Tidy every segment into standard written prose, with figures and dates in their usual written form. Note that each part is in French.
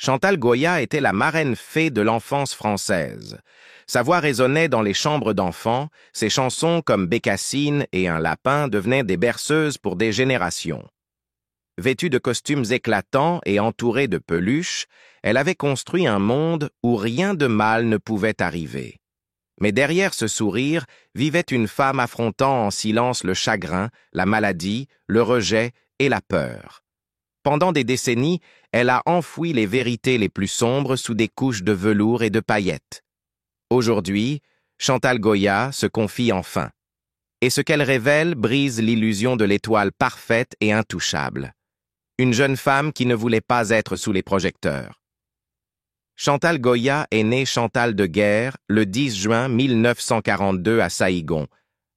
Chantal Goya était la marraine fée de l'enfance française. Sa voix résonnait dans les chambres d'enfants, ses chansons comme Bécassine et Un lapin devenaient des berceuses pour des générations. Vêtue de costumes éclatants et entourée de peluches, elle avait construit un monde où rien de mal ne pouvait arriver. Mais derrière ce sourire vivait une femme affrontant en silence le chagrin, la maladie, le rejet et la peur. Pendant des décennies, elle a enfoui les vérités les plus sombres sous des couches de velours et de paillettes. Aujourd'hui, Chantal Goya se confie enfin. Et ce qu'elle révèle brise l'illusion de l'étoile parfaite et intouchable. Une jeune femme qui ne voulait pas être sous les projecteurs. Chantal Goya est née Chantal de Guerre le 10 juin 1942 à Saïgon,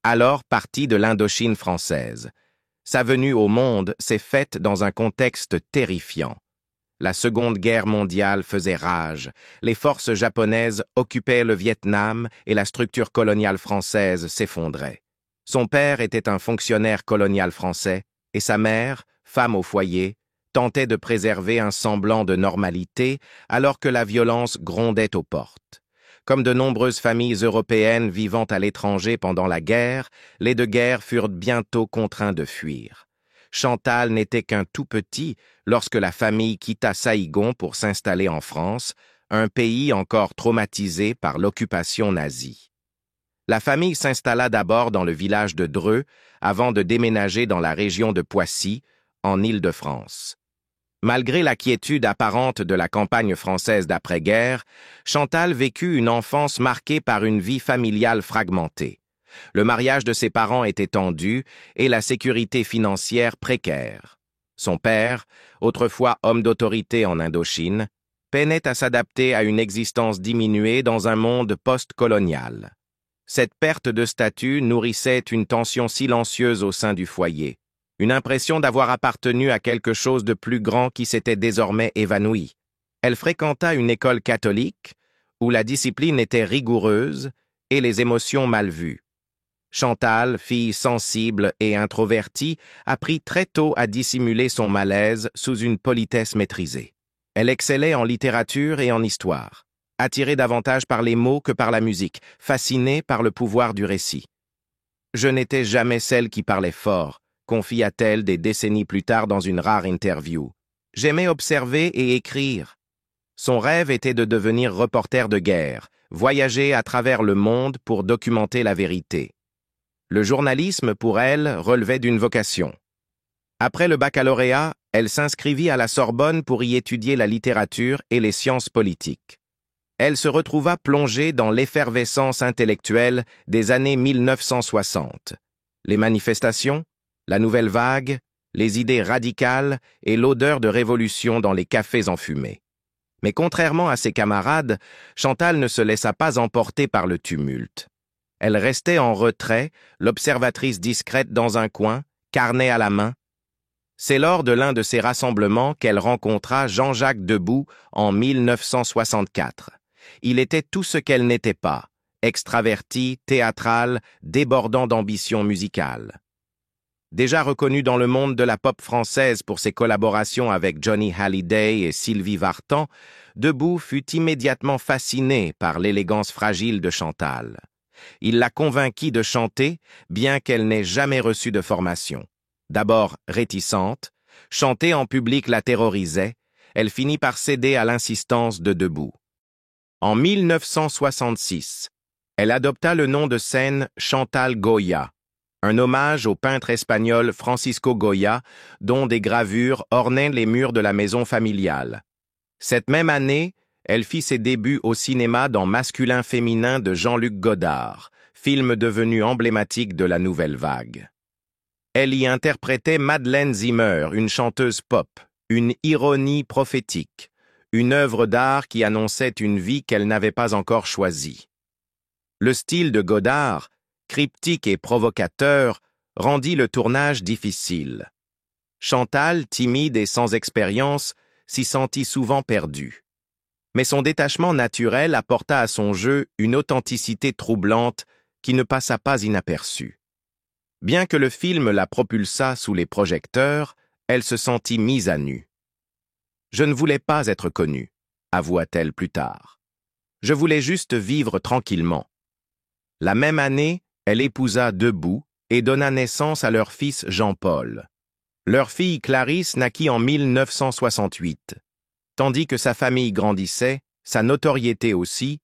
alors partie de l'Indochine française. Sa venue au monde s'est faite dans un contexte terrifiant. La Seconde Guerre mondiale faisait rage, les forces japonaises occupaient le Vietnam et la structure coloniale française s'effondrait. Son père était un fonctionnaire colonial français et sa mère, femme au foyer, tentait de préserver un semblant de normalité alors que la violence grondait aux portes. Comme de nombreuses familles européennes vivant à l'étranger pendant la guerre, les de Guerre furent bientôt contraints de fuir. Chantal n'était qu'un tout petit lorsque la famille quitta Saïgon pour s'installer en France, un pays encore traumatisé par l'occupation nazie. La famille s'installa d'abord dans le village de Dreux avant de déménager dans la région de Poissy, en Île-de-France. Malgré la quiétude apparente de la campagne française d'après-guerre, Chantal vécut une enfance marquée par une vie familiale fragmentée. Le mariage de ses parents était tendu et la sécurité financière précaire. Son père, autrefois homme d'autorité en Indochine, peinait à s'adapter à une existence diminuée dans un monde post-colonial. Cette perte de statut nourrissait une tension silencieuse au sein du foyer. Une impression d'avoir appartenu à quelque chose de plus grand qui s'était désormais évanoui. Elle fréquenta une école catholique où la discipline était rigoureuse et les émotions mal vues. Chantal, fille sensible et introvertie, apprit très tôt à dissimuler son malaise sous une politesse maîtrisée. Elle excellait en littérature et en histoire, attirée davantage par les mots que par la musique, fascinée par le pouvoir du récit. « Je n'étais jamais celle qui parlait fort », confia-t-elle des décennies plus tard dans une rare interview. « J'aimais observer et écrire. » Son rêve était de devenir reporter de guerre, voyager à travers le monde pour documenter la vérité. Le journalisme, pour elle, relevait d'une vocation. Après le baccalauréat, elle s'inscrivit à la Sorbonne pour y étudier la littérature et les sciences politiques. Elle se retrouva plongée dans l'effervescence intellectuelle des années 1960. Les manifestations, la nouvelle vague, les idées radicales et l'odeur de révolution dans les cafés enfumés. Mais contrairement à ses camarades, Chantal ne se laissa pas emporter par le tumulte. Elle restait en retrait, l'observatrice discrète dans un coin, carnet à la main. C'est lors de l'un de ces rassemblements qu'elle rencontra Jean-Jacques Debout en 1964. Il était tout ce qu'elle n'était pas, extraverti, théâtral, débordant d'ambition musicale. Déjà reconnu dans le monde de la pop française pour ses collaborations avec Johnny Hallyday et Sylvie Vartan, Debout fut immédiatement fasciné par l'élégance fragile de Chantal. Il la convainquit de chanter, bien qu'elle n'ait jamais reçu de formation. D'abord réticente, chanter en public la terrorisait, elle finit par céder à l'insistance de Debout. En 1966, elle adopta le nom de scène Chantal Goya, un hommage au peintre espagnol Francisco Goya, dont des gravures ornaient les murs de la maison familiale. Cette même année, elle fit ses débuts au cinéma dans Masculin-Féminin de Jean-Luc Godard, film devenu emblématique de la nouvelle vague. Elle y interprétait Madeleine Zimmer, une chanteuse pop, une ironie prophétique, une œuvre d'art qui annonçait une vie qu'elle n'avait pas encore choisie. Le style de Godard, cryptique et provocateur, rendit le tournage difficile. Chantal, timide et sans expérience, s'y sentit souvent perdue. Mais son détachement naturel apporta à son jeu une authenticité troublante qui ne passa pas inaperçue. Bien que le film la propulsât sous les projecteurs, elle se sentit mise à nu. « Je ne voulais pas être connue. avoua-t-elle plus tard. Je voulais juste vivre tranquillement. La même année, elle épousa Debout et donna naissance à leur fils Jean-Paul. Leur fille Clarisse naquit en 1968. Tandis que sa famille grandissait, sa notoriété aussi,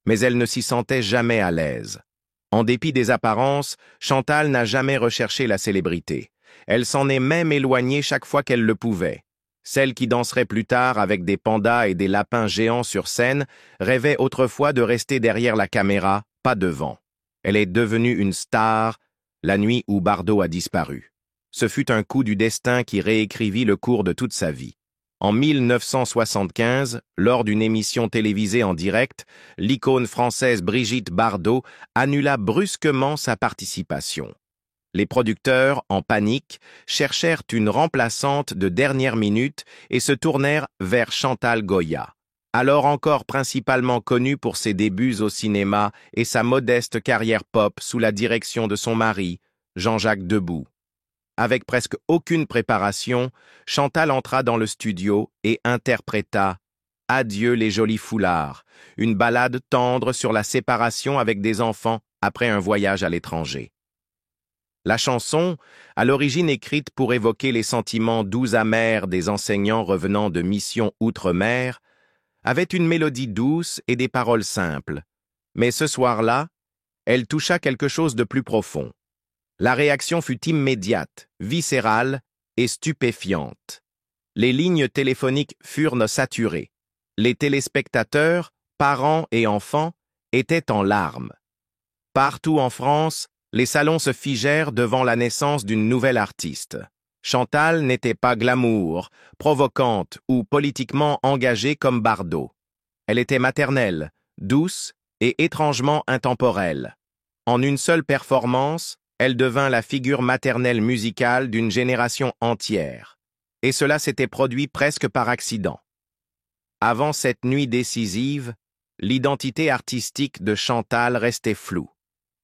mais elle ne s'y sentait jamais à l'aise. En dépit des apparences, Chantal n'a jamais recherché la célébrité. Elle s'en est même éloignée chaque fois qu'elle le pouvait. Celle qui danserait plus tard avec des pandas et des lapins géants sur scène rêvait autrefois de rester derrière la caméra, pas devant. Elle est devenue une star la nuit où Bardot a disparu. Ce fut un coup du destin qui réécrivit le cours de toute sa vie. En 1975, lors d'une émission télévisée en direct, l'icône française Brigitte Bardot annula brusquement sa participation. Les producteurs, en panique, cherchèrent une remplaçante de dernière minute et se tournèrent vers Chantal Goya, alors encore principalement connue pour ses débuts au cinéma et sa modeste carrière pop sous la direction de son mari, Jean-Jacques Debout. Avec presque aucune préparation, Chantal entra dans le studio et interpréta « Adieu les jolis foulards », une ballade tendre sur la séparation avec des enfants après un voyage à l'étranger. La chanson, à l'origine écrite pour évoquer les sentiments doux amers des enseignants revenant de mission outre-mer, avait une mélodie douce et des paroles simples. Mais ce soir-là, elle toucha quelque chose de plus profond. La réaction fut immédiate, viscérale et stupéfiante. Les lignes téléphoniques furent saturées. Les téléspectateurs, parents et enfants, étaient en larmes. Partout en France, les salons se figèrent devant la naissance d'une nouvelle artiste. Chantal n'était pas glamour, provocante ou politiquement engagée comme Bardot. Elle était maternelle, douce et étrangement intemporelle. En une seule performance, elle devint la figure maternelle musicale d'une génération entière. Et cela s'était produit presque par accident. Avant cette nuit décisive, l'identité artistique de Chantal restait floue.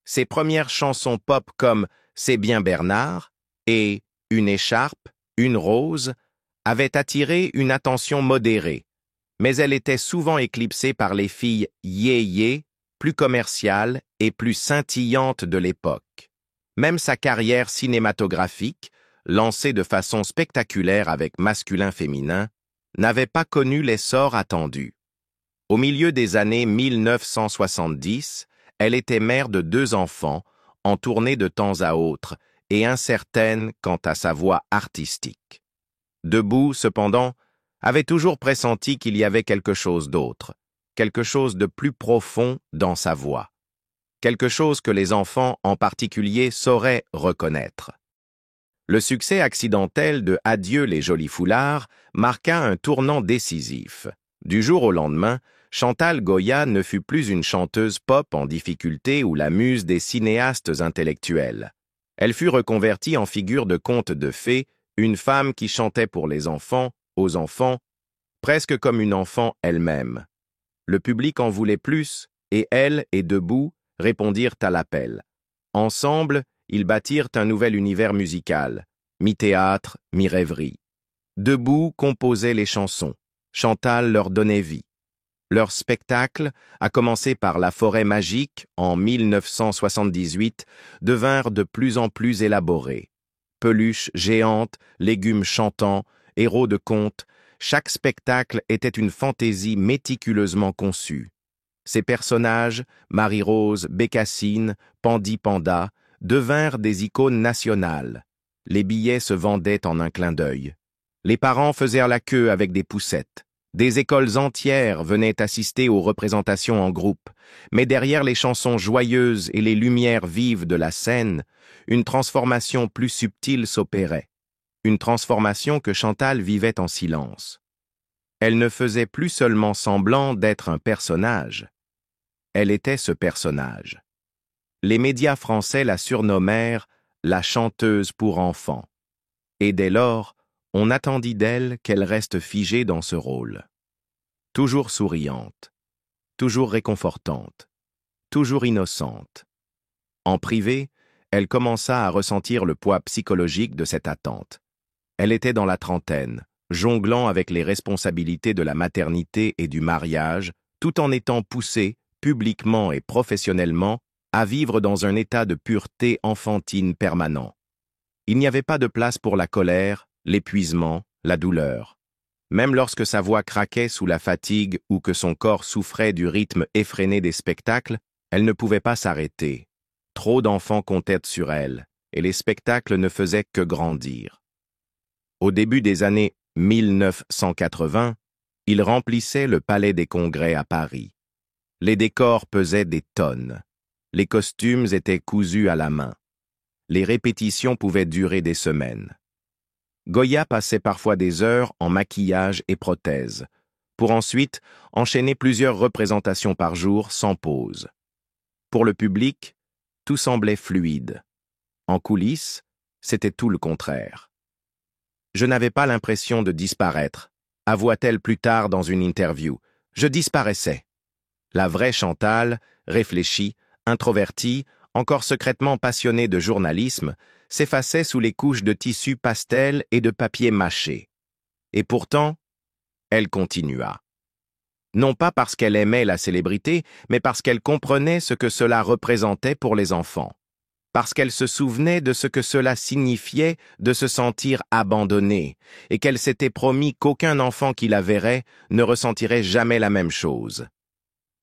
Ses premières chansons pop comme « C'est bien Bernard » et « Une écharpe, une rose » avaient attiré une attention modérée, mais elle était souvent éclipsée par les filles yé-yé, plus commerciales et plus scintillantes de l'époque. Même sa carrière cinématographique, lancée de façon spectaculaire avec masculin-féminin, n'avait pas connu l'essor attendu. Au milieu des années 1970, elle était mère de 2 enfants, en tournée de temps à autre, et incertaine quant à sa voie artistique. Debout, cependant, avait toujours pressenti qu'il y avait quelque chose d'autre, quelque chose de plus profond dans sa voix. Quelque chose que les enfants en particulier sauraient reconnaître. Le succès accidentel de « Adieu les jolis foulards » marqua un tournant décisif. Du jour au lendemain, Chantal Goya ne fut plus une chanteuse pop en difficulté ou la muse des cinéastes intellectuels. Elle fut reconvertie en figure de conte de fées, une femme qui chantait pour les enfants, aux enfants, presque comme une enfant elle-même. Le public en voulait plus, et elle et Debout répondirent à l'appel. Ensemble, ils bâtirent un nouvel univers musical, mi-théâtre, mi-rêverie. Debout composait les chansons, Chantal leur donnait vie. Leur spectacle, à commencer par La Forêt magique en 1978, devinrent de plus en plus élaborés. Peluches géantes, légumes chantants, héros de contes, chaque spectacle était une fantaisie méticuleusement conçue. Ces personnages, Marie-Rose, Bécassine, Pandi Panda, devinrent des icônes nationales. Les billets se vendaient en un clin d'œil. Les parents faisaient la queue avec des poussettes. Des écoles entières venaient assister aux représentations en groupe, mais derrière les chansons joyeuses et les lumières vives de la scène, une transformation plus subtile s'opérait. Une transformation que Chantal vivait en silence. Elle ne faisait plus seulement semblant d'être un personnage. Elle était ce personnage. Les médias français la surnommèrent la chanteuse pour enfants. Et dès lors, on attendit d'elle qu'elle reste figée dans ce rôle. Toujours souriante, toujours réconfortante, toujours innocente. En privé, elle commença à ressentir le poids psychologique de cette attente. Elle était dans la trentaine, jonglant avec les responsabilités de la maternité et du mariage, tout en étant poussée, publiquement et professionnellement, à vivre dans un état de pureté enfantine permanent. Il n'y avait pas de place pour la colère, l'épuisement, la douleur. Même lorsque sa voix craquait sous la fatigue ou que son corps souffrait du rythme effréné des spectacles, elle ne pouvait pas s'arrêter. Trop d'enfants comptaient sur elle, et les spectacles ne faisaient que grandir. Au début des années 1980, il remplissait le Palais des Congrès à Paris. Les décors pesaient des tonnes. Les costumes étaient cousus à la main. Les répétitions pouvaient durer des semaines. Goya passait parfois des heures en maquillage et prothèses, pour ensuite enchaîner plusieurs représentations par jour sans pause. Pour le public, tout semblait fluide. En coulisses, c'était tout le contraire. Je n'avais pas l'impression de disparaître, avoua-t-elle plus tard dans une interview. Je disparaissais. La vraie Chantal, réfléchie, introvertie, encore secrètement passionnée de journalisme, s'effaçait sous les couches de tissu pastel et de papier mâché. Et pourtant, elle continua. Non pas parce qu'elle aimait la célébrité, mais parce qu'elle comprenait ce que cela représentait pour les enfants. Parce qu'elle se souvenait de ce que cela signifiait de se sentir abandonnée, et qu'elle s'était promis qu'aucun enfant qui la verrait ne ressentirait jamais la même chose.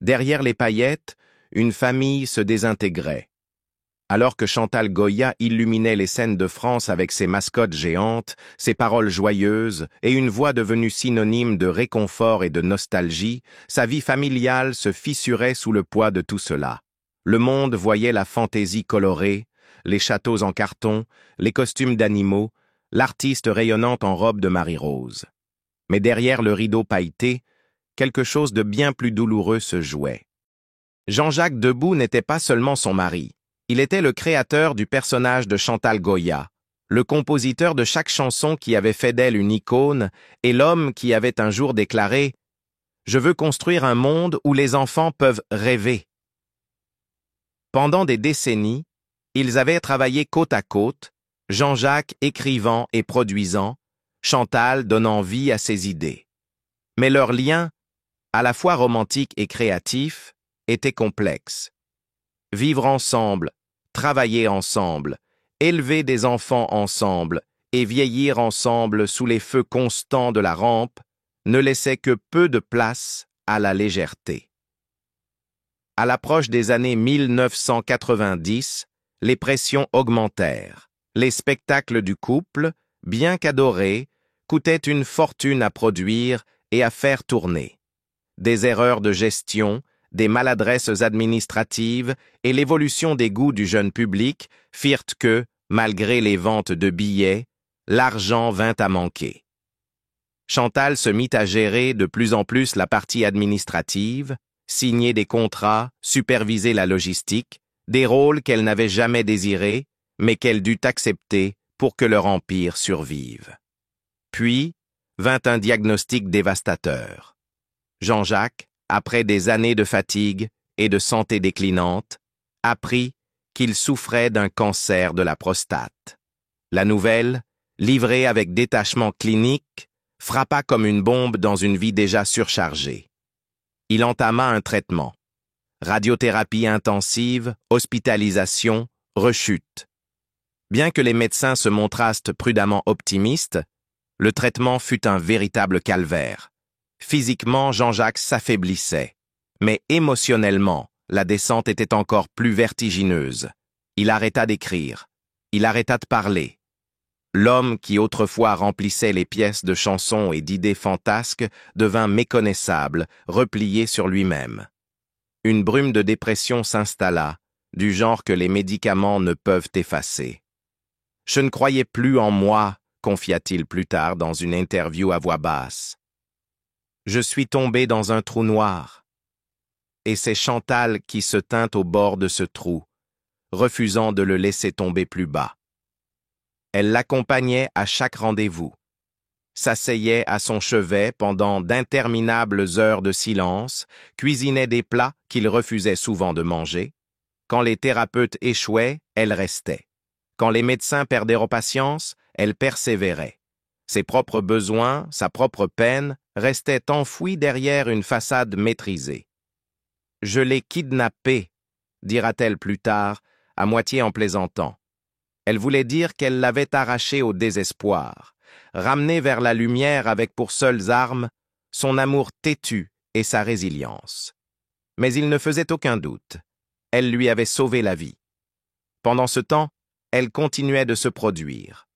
Derrière les paillettes, une famille se désintégrait. Alors que Chantal Goya illuminait les scènes de France avec ses mascottes géantes, ses paroles joyeuses et une voix devenue synonyme de réconfort et de nostalgie, sa vie familiale se fissurait sous le poids de tout cela. Le monde voyait la fantaisie colorée, les châteaux en carton, les costumes d'animaux, l'artiste rayonnante en robe de Marie-Rose. Mais derrière le rideau pailleté, quelque chose de bien plus douloureux se jouait. Jean-Jacques Debout n'était pas seulement son mari. Il était le créateur du personnage de Chantal Goya, le compositeur de chaque chanson qui avait fait d'elle une icône et l'homme qui avait un jour déclaré « Je veux construire un monde où les enfants peuvent rêver ». Pendant des décennies, ils avaient travaillé côte à côte, Jean-Jacques écrivant et produisant, Chantal donnant vie à ses idées. Mais leur lien, à la fois romantique et créatif, était complexe. Vivre ensemble, travailler ensemble, élever des enfants ensemble et vieillir ensemble sous les feux constants de la rampe ne laissait que peu de place à la légèreté. À l'approche des années 1990, les pressions augmentèrent. Les spectacles du couple, bien qu'adorés, coûtaient une fortune à produire et à faire tourner. Des erreurs de gestion, des maladresses administratives et l'évolution des goûts du jeune public firent que, malgré les ventes de billets, l'argent vint à manquer. Chantal se mit à gérer de plus en plus la partie administrative, signer des contrats, superviser la logistique, des rôles qu'elle n'avait jamais désirés, mais qu'elle dut accepter pour que leur empire survive. Puis vint un diagnostic dévastateur. Jean-Jacques, après des années de fatigue et de santé déclinante, apprit qu'il souffrait d'un cancer de la prostate. La nouvelle, livrée avec détachement clinique, frappa comme une bombe dans une vie déjà surchargée. Il entama un traitement. Radiothérapie intensive, hospitalisation, rechute. Bien que les médecins se montrassent prudemment optimistes, le traitement fut un véritable calvaire. Physiquement, Jean-Jacques s'affaiblissait, mais émotionnellement, la descente était encore plus vertigineuse. Il arrêta d'écrire, il arrêta de parler. L'homme qui autrefois remplissait les pièces de chansons et d'idées fantasques devint méconnaissable, replié sur lui-même. Une brume de dépression s'installa, du genre que les médicaments ne peuvent effacer. « Je ne croyais plus en moi », confia-t-il plus tard dans une interview à voix basse. Je suis tombé dans un trou noir. Et c'est Chantal qui se tint au bord de ce trou, refusant de le laisser tomber plus bas. Elle l'accompagnait à chaque rendez-vous, s'asseyait à son chevet pendant d'interminables heures de silence, cuisinait des plats qu'il refusait souvent de manger. Quand les thérapeutes échouaient, elle restait. Quand les médecins perdaient patience, elle persévérait. Ses propres besoins, sa propre peine, restaient enfouis derrière une façade maîtrisée. « Je l'ai kidnappée », dira-t-elle plus tard, à moitié en plaisantant. Elle voulait dire qu'elle l'avait arraché au désespoir, ramené vers la lumière avec pour seules armes son amour têtu et sa résilience. Mais il ne faisait aucun doute. Elle lui avait sauvé la vie. Pendant ce temps, elle continuait de se produire.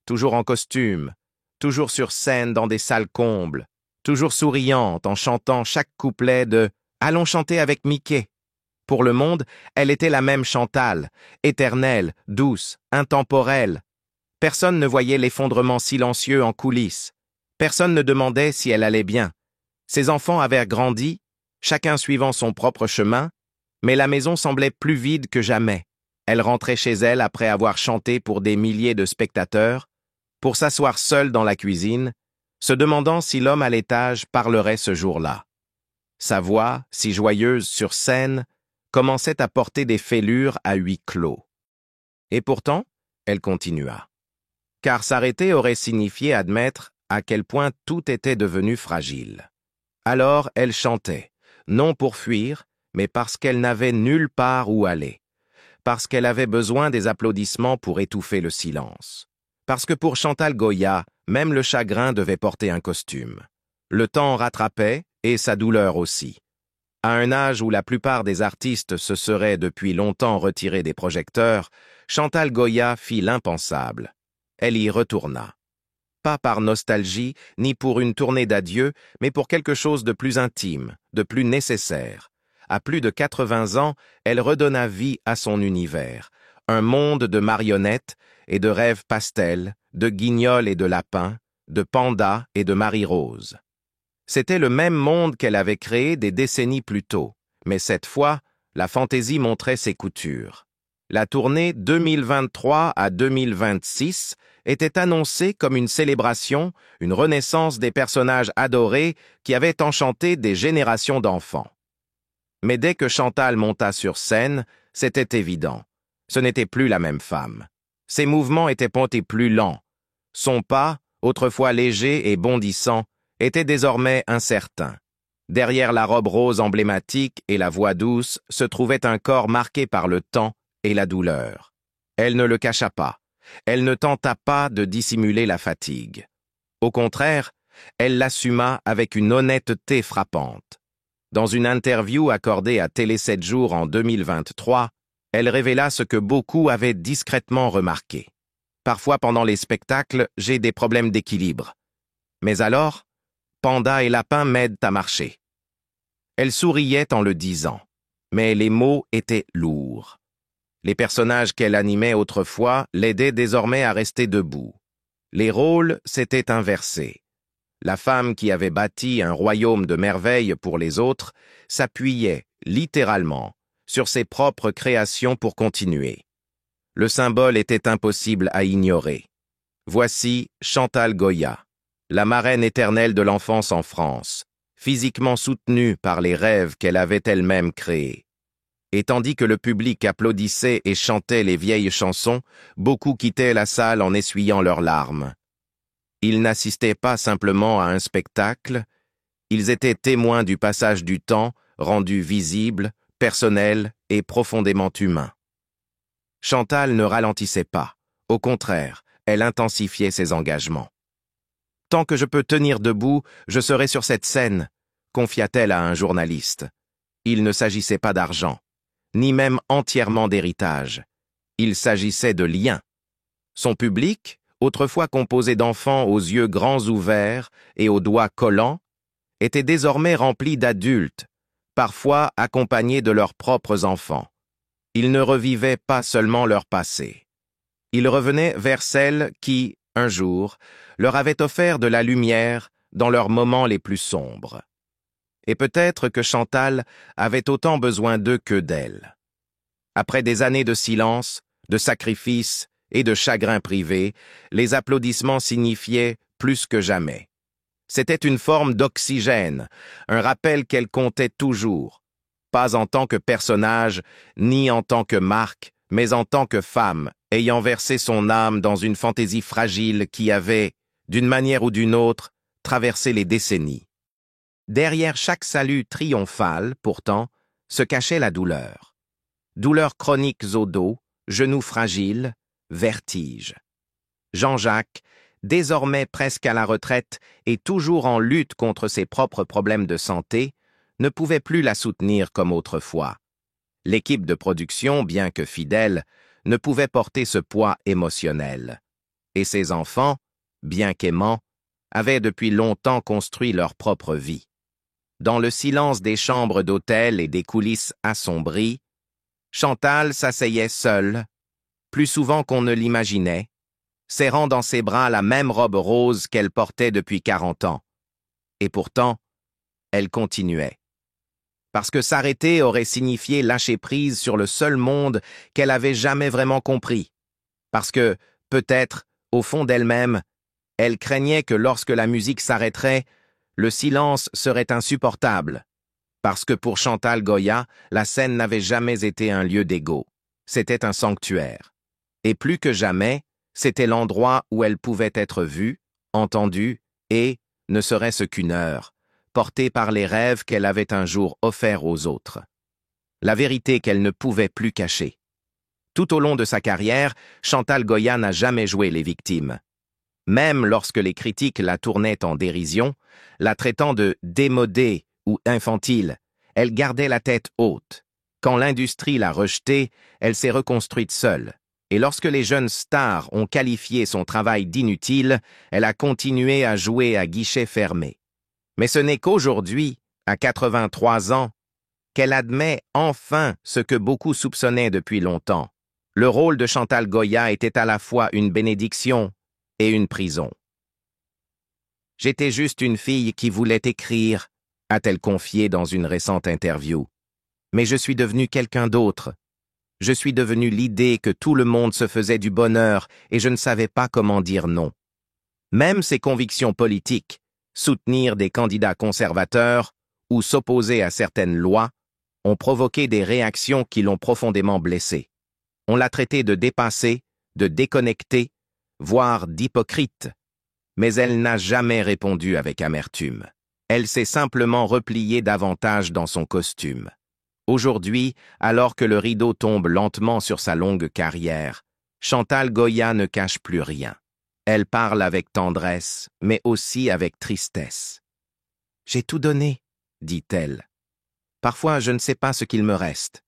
Toujours en costume, toujours sur scène dans des salles combles, toujours souriante en chantant chaque couplet de « Allons chanter avec Mickey ». Pour le monde, elle était la même Chantal, éternelle, douce, intemporelle. Personne ne voyait l'effondrement silencieux en coulisses. Personne ne demandait si elle allait bien. Ses enfants avaient grandi, chacun suivant son propre chemin, mais la maison semblait plus vide que jamais. Elle rentrait chez elle après avoir chanté pour des milliers de spectateurs, pour s'asseoir seule dans la cuisine, se demandant si l'homme à l'étage parlerait ce jour-là. Sa voix, si joyeuse sur scène, commençait à porter des fêlures à huis clos. Et pourtant, elle continua. Car s'arrêter aurait signifié admettre à quel point tout était devenu fragile. Alors elle chantait, non pour fuir, mais parce qu'elle n'avait nulle part où aller, parce qu'elle avait besoin des applaudissements pour étouffer le silence, parce que pour Chantal Goya, même le chagrin devait porter un costume. Le temps rattrapait, et sa douleur aussi. À un âge où la plupart des artistes se seraient depuis longtemps retirés des projecteurs, Chantal Goya fit l'impensable. Elle y retourna. Pas par nostalgie, ni pour une tournée d'adieu, mais pour quelque chose de plus intime, de plus nécessaire. À plus de 80 ans, elle redonna vie à son univers, un monde de marionnettes et de rêves pastels, de guignols et de lapins, de pandas et de Marie-Rose. C'était le même monde qu'elle avait créé des décennies plus tôt, mais cette fois, la fantaisie montrait ses coutures. La tournée 2023 à 2026 était annoncée comme une célébration, une renaissance des personnages adorés qui avaient enchanté des générations d'enfants. Mais dès que Chantal monta sur scène, c'était évident. Ce n'était plus la même femme. Ses mouvements étaient pontés plus lents. Son pas, autrefois léger et bondissant, était désormais incertain. Derrière la robe rose emblématique et la voix douce se trouvait un corps marqué par le temps et la douleur. Elle ne le cacha pas. Elle ne tenta pas de dissimuler la fatigue. Au contraire, elle l'assuma avec une honnêteté frappante. Dans une interview accordée à Télé 7 jours en 2023, elle révéla ce que beaucoup avaient discrètement remarqué. Parfois pendant les spectacles, j'ai des problèmes d'équilibre. Mais alors, Panda et Lapin m'aident à marcher. Elle souriait en le disant, mais les mots étaient lourds. Les personnages qu'elle animait autrefois l'aidaient désormais à rester debout. Les rôles s'étaient inversés. La femme qui avait bâti un royaume de merveilles pour les autres s'appuyait, littéralement, sur ses propres créations pour continuer. Le symbole était impossible à ignorer. Voici Chantal Goya, la marraine éternelle de l'enfance en France, physiquement soutenue par les rêves qu'elle avait elle-même créés. Et tandis que le public applaudissait et chantait les vieilles chansons, beaucoup quittaient la salle en essuyant leurs larmes. Ils n'assistaient pas simplement à un spectacle, ils étaient témoins du passage du temps, rendu visible, personnel et profondément humain. Chantal ne ralentissait pas, au contraire, elle intensifiait ses engagements. « Tant que je peux tenir debout, je serai sur cette scène », confia-t-elle à un journaliste. Il ne s'agissait pas d'argent, ni même entièrement d'héritage. Il s'agissait de liens. Son public, autrefois composé d'enfants aux yeux grands ouverts et aux doigts collants, était désormais rempli d'adultes, parfois accompagnés de leurs propres enfants. Ils ne revivaient pas seulement leur passé. Ils revenaient vers celles qui, un jour, leur avaient offert de la lumière dans leurs moments les plus sombres. Et peut-être que Chantal avait autant besoin d'eux que d'elle. Après des années de silence, de sacrifices et de chagrin privé, les applaudissements signifiaient plus que jamais. C'était une forme d'oxygène, un rappel qu'elle comptait toujours, pas en tant que personnage, ni en tant que marque, mais en tant que femme, ayant versé son âme dans une fantaisie fragile qui avait, d'une manière ou d'une autre, traversé les décennies. Derrière chaque salut triomphal, pourtant, se cachait la douleur. Douleurs chroniques au dos, genoux fragiles, vertige. Jean-Jacques, désormais presque à la retraite et toujours en lutte contre ses propres problèmes de santé, ne pouvait plus la soutenir comme autrefois. L'équipe de production, bien que fidèle, ne pouvait porter ce poids émotionnel. Et ses enfants, bien qu'aimants, avaient depuis longtemps construit leur propre vie. Dans le silence des chambres d'hôtel et des coulisses assombries, Chantal s'asseyait seule, plus souvent qu'on ne l'imaginait, serrant dans ses bras la même robe rose qu'elle portait depuis 40 ans. Et pourtant, elle continuait. Parce que s'arrêter aurait signifié lâcher prise sur le seul monde qu'elle avait jamais vraiment compris. Parce que, peut-être, au fond d'elle-même, elle craignait que lorsque la musique s'arrêterait, le silence serait insupportable. Parce que pour Chantal Goya, la scène n'avait jamais été un lieu d'ego. C'était un sanctuaire. Et plus que jamais, c'était l'endroit où elle pouvait être vue, entendue et, ne serait-ce qu'une heure, portée par les rêves qu'elle avait un jour offerts aux autres. La vérité qu'elle ne pouvait plus cacher. Tout au long de sa carrière, Chantal Goya n'a jamais joué les victimes. Même lorsque les critiques la tournaient en dérision, la traitant de démodée ou infantile, elle gardait la tête haute. Quand l'industrie l'a rejetée, elle s'est reconstruite seule. Et lorsque les jeunes stars ont qualifié son travail d'inutile, elle a continué à jouer à guichet fermé. Mais ce n'est qu'aujourd'hui, à 83 ans, qu'elle admet enfin ce que beaucoup soupçonnaient depuis longtemps. Le rôle de Chantal Goya était à la fois une bénédiction et une prison. « J'étais juste une fille qui voulait écrire », a-t-elle confié dans une récente interview. « Mais je suis devenue quelqu'un d'autre. Je suis devenue l'idée que tout le monde se faisait du bonheur et je ne savais pas comment dire non. » Même ses convictions politiques, soutenir des candidats conservateurs ou s'opposer à certaines lois, ont provoqué des réactions qui l'ont profondément blessée. On l'a traitée de dépassée, de déconnectée, voire d'hypocrite. Mais elle n'a jamais répondu avec amertume. Elle s'est simplement repliée davantage dans son costume. Aujourd'hui, alors que le rideau tombe lentement sur sa longue carrière, Chantal Goya ne cache plus rien. Elle parle avec tendresse, mais aussi avec tristesse. « J'ai tout donné, » dit-elle. « Parfois, je ne sais pas ce qu'il me reste.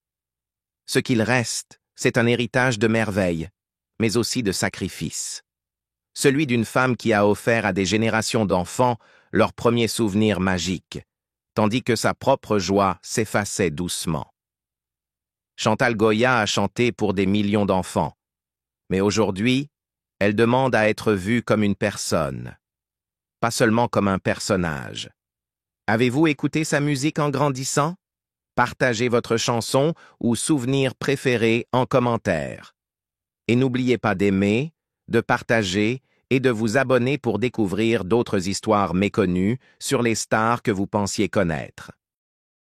Ce qu'il reste, c'est un héritage de merveilles, mais aussi de sacrifices. Celui d'une femme qui a offert à des générations d'enfants leur premier souvenir magique, tandis que sa propre joie s'effaçait doucement. Chantal Goya a chanté pour des millions d'enfants, mais aujourd'hui, elle demande à être vue comme une personne, pas seulement comme un personnage. Avez-vous écouté sa musique en grandissant? Partagez votre chanson ou souvenir préféré en commentaire. Et n'oubliez pas d'aimer, de partager et de vous abonner pour découvrir d'autres histoires méconnues sur les stars que vous pensiez connaître.